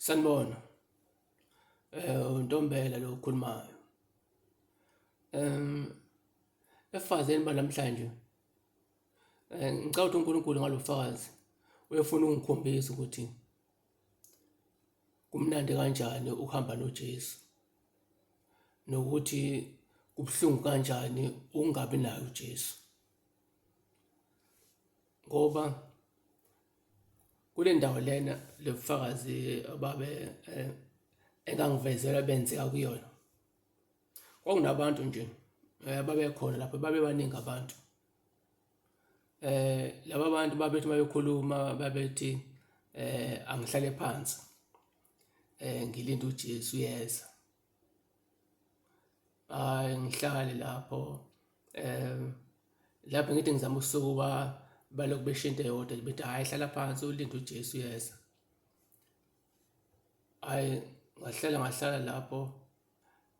Sanibona, uNtombela lo okhulumayo. Efazeni banamhlanje ngicela ukuthi uNkulunkulu ngalofakazi uyefuna ungikhombisa ukuthi kumnandi kanjani ukuhamba noJesu, nokuthi kubuhlungu kanjani ukungabi naye uJesu. Ngoba kule ndawo lena lebufakazi ababe engangivezela benzeka kuyona, kwakunabantu nje babekhona lapho, babebaningi abantu. Laba bantu babethi bayokhuluma, babethi angihlale phansi ngilinde uJesu uyeza. Hhayi, ngihlale lapho lapho ngithi ngizama ukusuka balokhu besho into eyodwa bethi hhayi, hlala phansi ulinde uJesu uyeza. Hhayi, ngahlala lapho,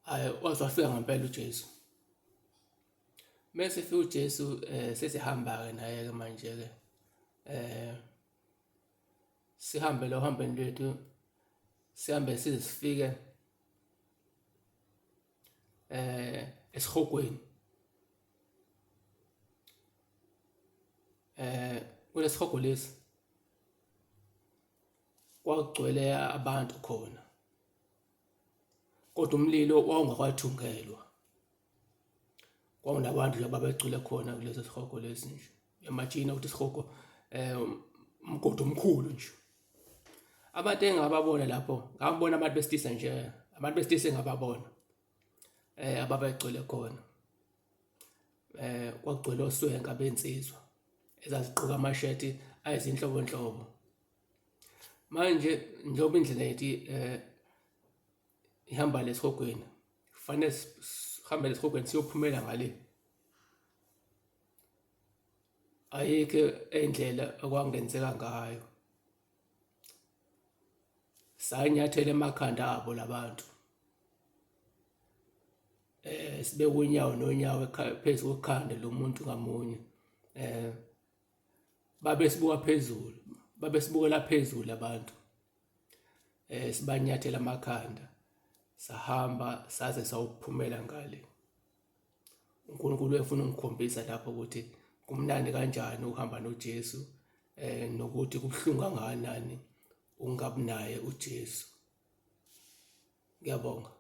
hhayi, waze wafika ngempela uJesu. Mese efika uJesu sesihamba-ke naye-ke manje-ke sihambe lo hambeni lwethu, sihambe size sifike esihogweni. Kulesi hogo lesi kwakugcwele abantu khona, kodwa umlilo wawungakathungelwa. Kwakunabantu nje ababegcwele khona kulesi sihogo lesi nje. Imagine ukuthi isihogo umgodi omkhulu nje. Abantu engababona lapho, ngabona abantu besilisa nje, abantu besilisa engababona ababegcwele khona. Kwakugcwele oswenka bensizwa ezazigqoka amasheti ayizinhlobonhlobo. Manje njengoba indlela yethu ihamba lesihogweni, kufanele sihambe lesihogweni siyophumela ngale. Ayikho indlela okwangenzeka ngayo. Sanyathela emakhanda abo labantu, sibeke unyawo nonyawo phezu kokhanda lomuntu ngamunye. Babesibuka phezulu, babesibukela phezulu abantu, sibanyathela amakhanda, sahamba saze sawuphumela ngale. uNkulunkulu efuna ungikhombisa lapho ukuthi kumnandi kanjani ukuhamba noJesu, nokuthi kubuhlungu kangakanani ukungabi naye uJesu. Ngiyabonga.